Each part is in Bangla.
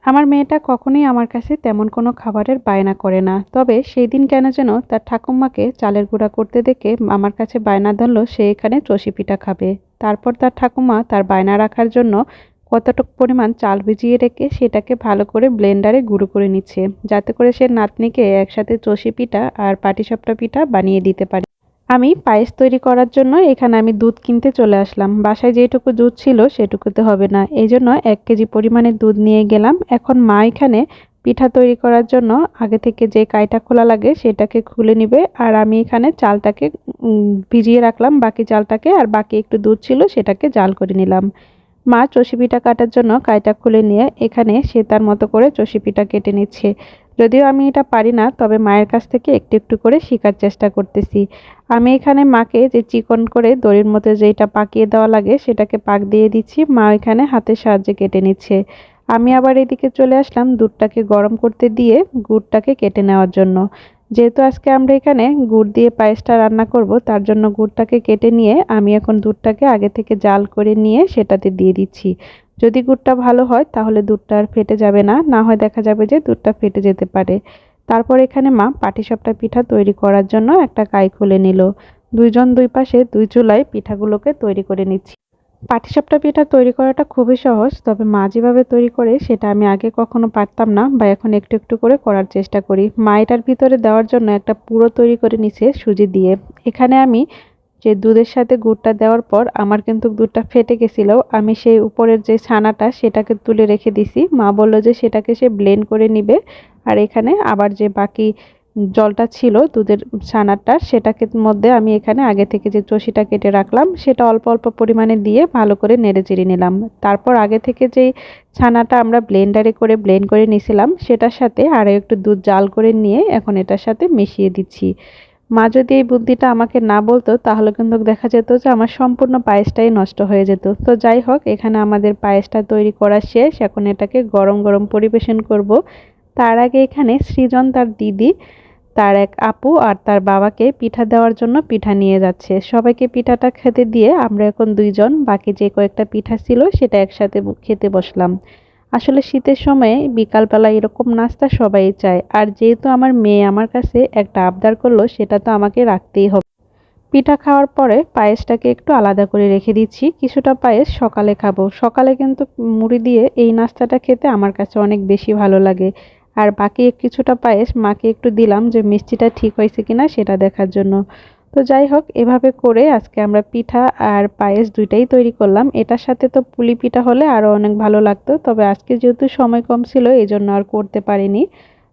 আমার মেয়েটা কখনোই আমার কাছে তেমন কোনো খাবারের বায়না করে না। তবে সেই দিন কেন যেন তার ঠাকুমাকে চালের গুঁড়া করতে দেখে আমার কাছে বায়না ধরল সে এখানে চষি পিঠা খাবে। তারপর তার ঠাকুমা তার বায়না রাখার জন্য কতটুকু পরিমাণ চাল ভিজিয়ে রেখে সেটাকে ভালো করে ব্লেন্ডারে গুঁড়ো করে নিচ্ছে, যাতে করে সে নাতনিকে একসাথে চষি পিঠা আর পাটিসাপটা পিঠা বানিয়ে দিতে পারে। আমি পায়েস তৈরি করার জন্য এখানে আমি দুধ কিনতে চলে আসলাম। বাসায় যেটুকু দুধ ছিল সেটুকুতে হবে না, এই জন্য 1 কেজি পরিমাণে দুধ নিয়ে গেলাম। এখন মা এখানে পিঠা তৈরি করার জন্য আগে থেকে যে কাইটা খোলা লাগে সেটাকে খুলে নিবে, আর আমি এখানে চালটাকে ভিজিয়ে রাখলাম, বাকি চালটাকে, আর বাকি একটু দুধ ছিল সেটাকে জাল করে নিলাম। মা চষি পিঠা কাটার জন্য কাইটা খুলে নিয়ে এখানে সে তার মতো করে চষি পিঠা কেটে নিচ্ছে। যদিও আমি এটা পারি না, তবে মায়ের কাছ থেকে একটু একটু করে শেখার চেষ্টা করতেছি। আমি এখানে মাকে যে চিকন করে দড়ির মধ্যে যেটা পাকিয়ে দেওয়া লাগে সেটাকে পাক দিয়ে দিচ্ছি, মা এখানে হাতের সাহায্যে কেটে নিচ্ছে। আমি আবার এদিকে চলে আসলাম দুধটাকে গরম করতে দিয়ে গুড়টাকে কেটে নেওয়ার জন্য। যেহেতু আজকে আমরা এখানে গুড় দিয়ে পায়েসটা রান্না করব, তার জন্য গুড়টাকে কেটে নিয়ে আমি এখন দুধটাকে আগে থেকে জাল করে নিয়ে সেটাতে দিয়ে দিচ্ছি। যদি গুড়টা ভালো হয় তাহলে দুধটা আর ফেটে যাবে না, না হয় দেখা যাবে যে দুধটা ফেটে যেতে পারে। তারপর এখানে মা পাটিসাপটা পিঠা তৈরি করার জন্য একটা কাই খুলে নিল। দুইজন দুই পাশে দুই চুলায় পিঠাগুলোকে তৈরি করে নিচ্ছি। পাটিসাপটা পিঠা তৈরি করাটা খুবই সহজ, তবে মা যেভাবে তৈরি করে সেটা আমি আগে কখনো পারতাম না, বা এখন একটু একটু করে করার চেষ্টা করি। মা এটার ভিতরে দেওয়ার জন্য একটা পুরো তৈরি করে নিছে সুজি দিয়ে। এখানে আমি যে দুধের সাথে গুড়টা দেওয়ার পর আমার কিন্তু দুধটা ফেটে গেছিল, আমি সেই উপরের যে ছানাটা সেটাকে তুলে রেখে দিছি। মা বলল যে সেটাকে সে ব্লেন্ড করে নিবে, আর এখানে আবার যে বাকি জলটা ছিল দুধের ছানাটার সেটাকে মধ্যে আমি এখানে আগে থেকে যে চষিটা কেটে রাখলাম সেটা অল্প অল্প পরিমাণে দিয়ে ভালো করে নেড়ে চেড়ে নিলাম। তারপর আগে থেকে যেই ছানাটা আমরা ব্লেন্ডারে করে ব্লেন্ড করে নিয়েছিলাম সেটার সাথে আরও একটু দুধ জাল করে নিয়ে এখন এটার সাথে মিশিয়ে দিচ্ছি। মা যদি এই বুদ্ধিটা আমাকে না বলতো তাহলে কিন্তু দেখা যেত যে আমার সম্পূর্ণ পায়েসটাই নষ্ট হয়ে যেত। তো যাই হোক, এখানে আমাদের পায়েসটা তৈরি করা শেষ, এখন এটাকে গরম গরম পরিবেশন করব। তার আগে এখানে সৃজন তার দিদি, তার এক আপু আর তার বাবাকে পিঠা দেওয়ার জন্য পিঠা নিয়ে যাচ্ছে। সবাইকে পিঠাটা খেতে দিয়ে আমরা এখন দুইজন বাকি যে কয়েকটা পিঠা ছিল সেটা একসাথে খেতে বসলাম। আসলে শীতের সময়ে বিকালবেলা এরকম নাস্তা সবাই চায়, আর যেহেতু আমার মেয়ে আমার কাছে একটা আবদার করলো সেটা তো আমাকে রাখতেই হবে। পিঠা খাওয়ার পরে পায়েসটাকে একটু আলাদা করে রেখে দিচ্ছি, কিছুটা পায়েস সকালে খাবো। সকালে কিন্তু মুড়ি দিয়ে এই নাস্তাটা খেতে আমার কাছে অনেক বেশি ভালো লাগে। আর বাকি কিছুটা পায়েস মাকে একটু দিলাম যে মিষ্টিটা ঠিক হয়েছে কিনা সেটা দেখার জন্য। তো যাই হোক, এভাবে করে আজকে আমরা পিঠা আর পায়েস দুইটাই তৈরি করলাম। এটার সাথে তো পুলি পিঠা হলে আরও অনেক ভালো লাগতো, তবে আজকে যেহেতু সময় কম ছিল এই জন্য আর করতে পারিনি।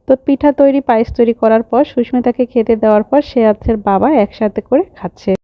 তো পিঠা তৈরি পায়েস তৈরি করার পর সুস্মিতাকে খেতে দেওয়ার পর সে আর বাবা একসাথে করে খাচ্ছে।